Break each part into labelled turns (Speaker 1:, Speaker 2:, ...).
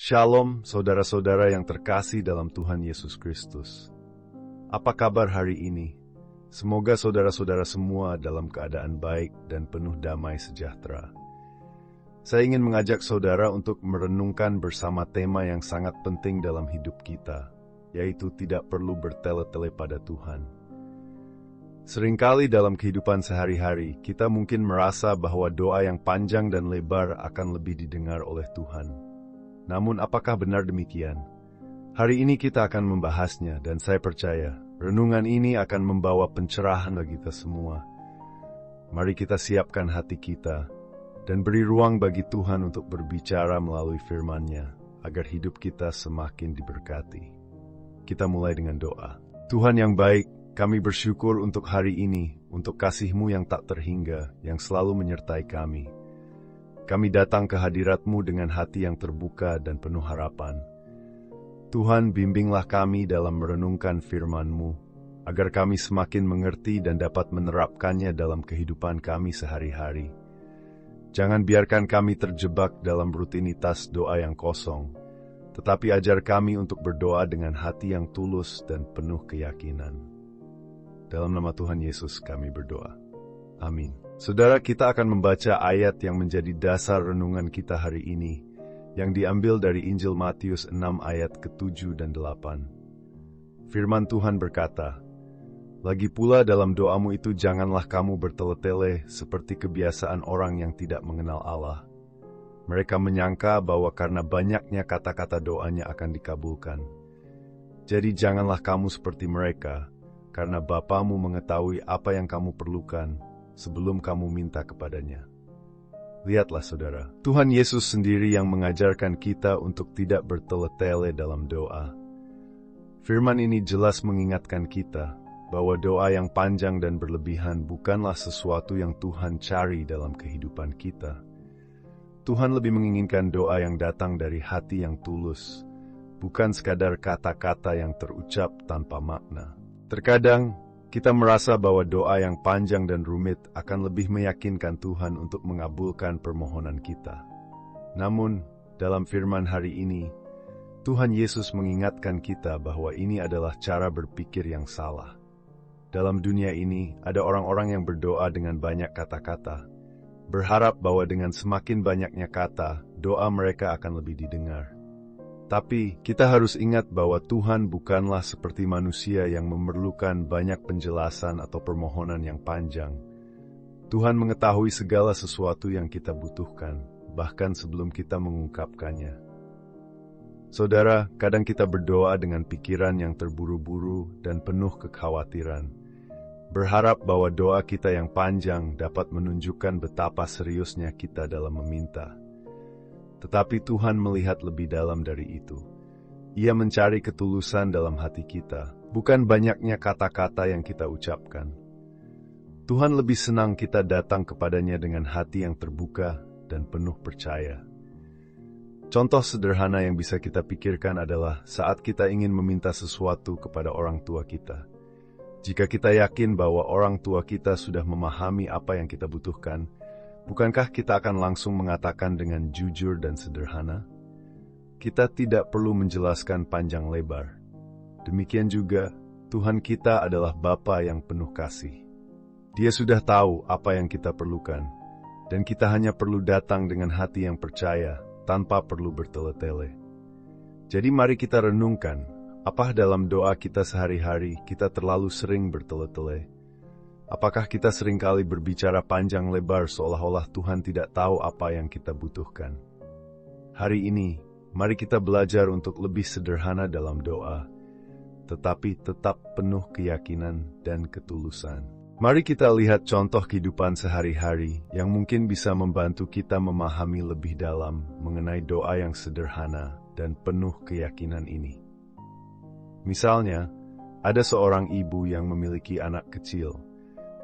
Speaker 1: Shalom, saudara-saudara yang terkasih dalam Tuhan Yesus Kristus. Apa kabar hari ini? Semoga saudara-saudara semua dalam keadaan baik dan penuh damai sejahtera. Saya ingin mengajak saudara untuk merenungkan bersama tema yang sangat penting dalam hidup kita, yaitu tidak perlu bertele-tele pada Tuhan. Seringkali dalam kehidupan sehari-hari, kita mungkin merasa bahwa doa yang panjang dan lebar akan lebih didengar oleh Tuhan. Namun apakah benar demikian? Hari ini kita akan membahasnya dan saya percaya, renungan ini akan membawa pencerahan bagi kita semua. Mari kita siapkan hati kita dan beri ruang bagi Tuhan untuk berbicara melalui firman-Nya, agar hidup kita semakin diberkati. Kita mulai dengan doa. Tuhan yang baik, kami bersyukur untuk hari ini, untuk kasih-Mu yang tak terhingga, yang selalu menyertai kami. Kami datang ke hadirat-Mu dengan hati yang terbuka dan penuh harapan. Tuhan, bimbinglah kami dalam merenungkan firman-Mu, agar kami semakin mengerti dan dapat menerapkannya dalam kehidupan kami sehari-hari. Jangan biarkan kami terjebak dalam rutinitas doa yang kosong, tetapi ajar kami untuk berdoa dengan hati yang tulus dan penuh keyakinan. Dalam nama Tuhan Yesus kami berdoa. Amin. Saudara, kita akan membaca ayat yang menjadi dasar renungan kita hari ini, yang diambil dari Injil Matius 6 ayat ke-7 dan 8. Firman Tuhan berkata, "Lagi pula dalam doamu itu janganlah kamu bertele-tele seperti kebiasaan orang yang tidak mengenal Allah. Mereka menyangka bahwa karena banyaknya kata-kata doanya akan dikabulkan. Jadi janganlah kamu seperti mereka, karena Bapamu mengetahui apa yang kamu perlukan sebelum kamu minta kepadanya." Lihatlah saudara, Tuhan Yesus sendiri yang mengajarkan kita untuk tidak bertele-tele dalam doa. Firman ini jelas mengingatkan kita bahwa doa yang panjang dan berlebihan bukanlah sesuatu yang Tuhan cari dalam kehidupan kita. Tuhan lebih menginginkan doa yang datang dari hati yang tulus, bukan sekadar kata-kata yang terucap tanpa makna. Terkadang, kita merasa bahwa doa yang panjang dan rumit akan lebih meyakinkan Tuhan untuk mengabulkan permohonan kita. Namun, dalam firman hari ini, Tuhan Yesus mengingatkan kita bahwa ini adalah cara berpikir yang salah. Dalam dunia ini, ada orang-orang yang berdoa dengan banyak kata-kata, berharap bahwa dengan semakin banyaknya kata, doa mereka akan lebih didengar. Tapi, kita harus ingat bahwa Tuhan bukanlah seperti manusia yang memerlukan banyak penjelasan atau permohonan yang panjang. Tuhan mengetahui segala sesuatu yang kita butuhkan, bahkan sebelum kita mengungkapkannya. Saudara, kadang kita berdoa dengan pikiran yang terburu-buru dan penuh kekhawatiran, berharap bahwa doa kita yang panjang dapat menunjukkan betapa seriusnya kita dalam meminta. Tetapi Tuhan melihat lebih dalam dari itu. Ia mencari ketulusan dalam hati kita, bukan banyaknya kata-kata yang kita ucapkan. Tuhan lebih senang kita datang kepadanya dengan hati yang terbuka dan penuh percaya. Contoh sederhana yang bisa kita pikirkan adalah saat kita ingin meminta sesuatu kepada orang tua kita. Jika kita yakin bahwa orang tua kita sudah memahami apa yang kita butuhkan, bukankah kita akan langsung mengatakan dengan jujur dan sederhana? Kita tidak perlu menjelaskan panjang lebar. Demikian juga, Tuhan kita adalah Bapa yang penuh kasih. Dia sudah tahu apa yang kita perlukan, dan kita hanya perlu datang dengan hati yang percaya, tanpa perlu bertele-tele. Jadi mari kita renungkan, apa dalam doa kita sehari-hari kita terlalu sering bertele-tele? Apakah kita seringkali berbicara panjang lebar seolah-olah Tuhan tidak tahu apa yang kita butuhkan? Hari ini, mari kita belajar untuk lebih sederhana dalam doa, tetapi tetap penuh keyakinan dan ketulusan. Mari kita lihat contoh kehidupan sehari-hari yang mungkin bisa membantu kita memahami lebih dalam mengenai doa yang sederhana dan penuh keyakinan ini. Misalnya, ada seorang ibu yang memiliki anak kecil.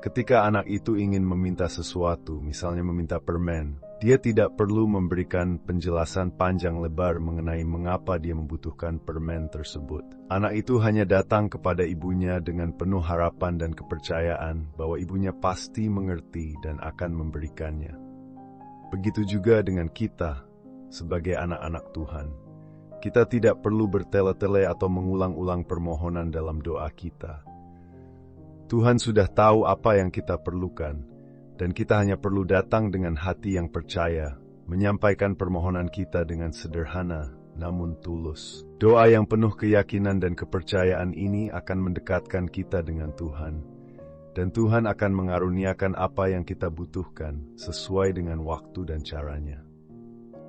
Speaker 1: Ketika anak itu ingin meminta sesuatu, misalnya meminta permen, dia tidak perlu memberikan penjelasan panjang lebar mengenai mengapa dia membutuhkan permen tersebut. Anak itu hanya datang kepada ibunya dengan penuh harapan dan kepercayaan bahwa ibunya pasti mengerti dan akan memberikannya. Begitu juga dengan kita sebagai anak-anak Tuhan. Kita tidak perlu bertele-tele atau mengulang-ulang permohonan dalam doa kita. Tuhan sudah tahu apa yang kita perlukan, dan kita hanya perlu datang dengan hati yang percaya, menyampaikan permohonan kita dengan sederhana namun tulus. Doa yang penuh keyakinan dan kepercayaan ini akan mendekatkan kita dengan Tuhan, dan Tuhan akan mengaruniakan apa yang kita butuhkan sesuai dengan waktu dan caranya.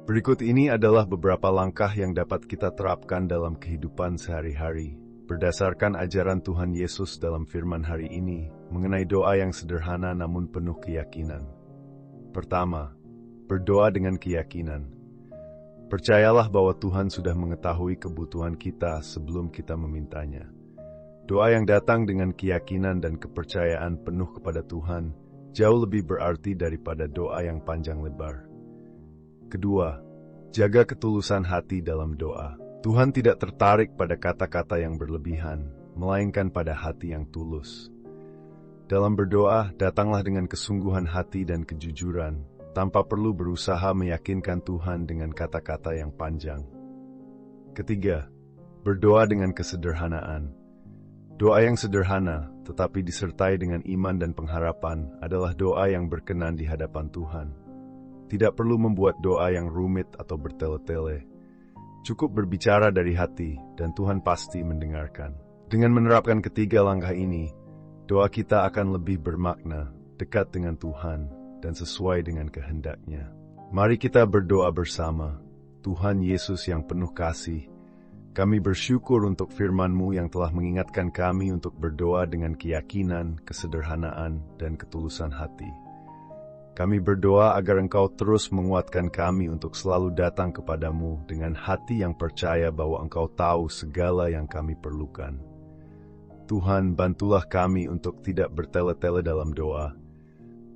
Speaker 1: Berikut ini adalah beberapa langkah yang dapat kita terapkan dalam kehidupan sehari-hari, berdasarkan ajaran Tuhan Yesus dalam firman hari ini, mengenai doa yang sederhana namun penuh keyakinan. Pertama, berdoa dengan keyakinan. Percayalah bahwa Tuhan sudah mengetahui kebutuhan kita sebelum kita memintanya. Doa yang datang dengan keyakinan dan kepercayaan penuh kepada Tuhan jauh lebih berarti daripada doa yang panjang lebar. Kedua, jaga ketulusan hati dalam doa. Tuhan tidak tertarik pada kata-kata yang berlebihan, melainkan pada hati yang tulus. Dalam berdoa, datanglah dengan kesungguhan hati dan kejujuran, tanpa perlu berusaha meyakinkan Tuhan dengan kata-kata yang panjang. Ketiga, berdoa dengan kesederhanaan. Doa yang sederhana, tetapi disertai dengan iman dan pengharapan, adalah doa yang berkenan di hadapan Tuhan. Tidak perlu membuat doa yang rumit atau bertele-tele. Cukup berbicara dari hati, dan Tuhan pasti mendengarkan. Dengan menerapkan ketiga langkah ini, doa kita akan lebih bermakna, dekat dengan Tuhan, dan sesuai dengan kehendak-Nya. Mari kita berdoa bersama. Tuhan Yesus yang penuh kasih, kami bersyukur untuk firman-Mu yang telah mengingatkan kami untuk berdoa dengan keyakinan, kesederhanaan, dan ketulusan hati. Kami berdoa agar Engkau terus menguatkan kami untuk selalu datang kepadamu dengan hati yang percaya bahwa Engkau tahu segala yang kami perlukan. Tuhan, bantulah kami untuk tidak bertele-tele dalam doa,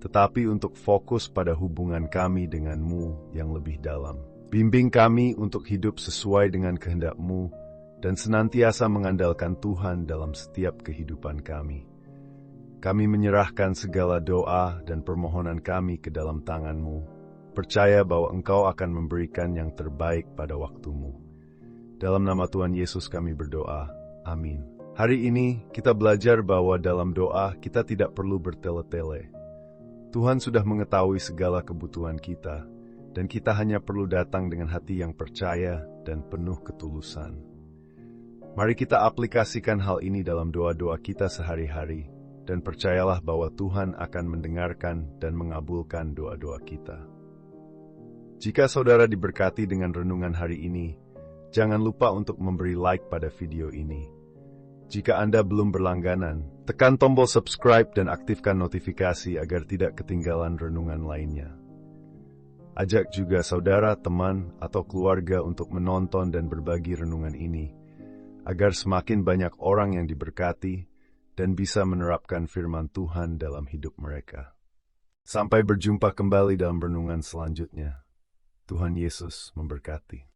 Speaker 1: tetapi untuk fokus pada hubungan kami dengan-Mu yang lebih dalam. Bimbing kami untuk hidup sesuai dengan kehendak-Mu dan senantiasa mengandalkan Tuhan dalam setiap kehidupan kami. Kami menyerahkan segala doa dan permohonan kami ke dalam tangan-Mu, percaya bahwa Engkau akan memberikan yang terbaik pada waktu-Mu. Dalam nama Tuhan Yesus kami berdoa. Amin. Hari ini kita belajar bahwa dalam doa kita tidak perlu bertele-tele. Tuhan sudah mengetahui segala kebutuhan kita, dan kita hanya perlu datang dengan hati yang percaya dan penuh ketulusan. Mari kita aplikasikan hal ini dalam doa-doa kita sehari-hari, dan percayalah bahwa Tuhan akan mendengarkan dan mengabulkan doa-doa kita. Jika saudara diberkati dengan renungan hari ini, jangan lupa untuk memberi like pada video ini. Jika Anda belum berlangganan, tekan tombol subscribe dan aktifkan notifikasi agar tidak ketinggalan renungan lainnya. Ajak juga saudara, teman, atau keluarga untuk menonton dan berbagi renungan ini, agar semakin banyak orang yang diberkati dan bisa menerapkan firman Tuhan dalam hidup mereka. Sampai berjumpa kembali dalam renungan selanjutnya. Tuhan Yesus memberkati.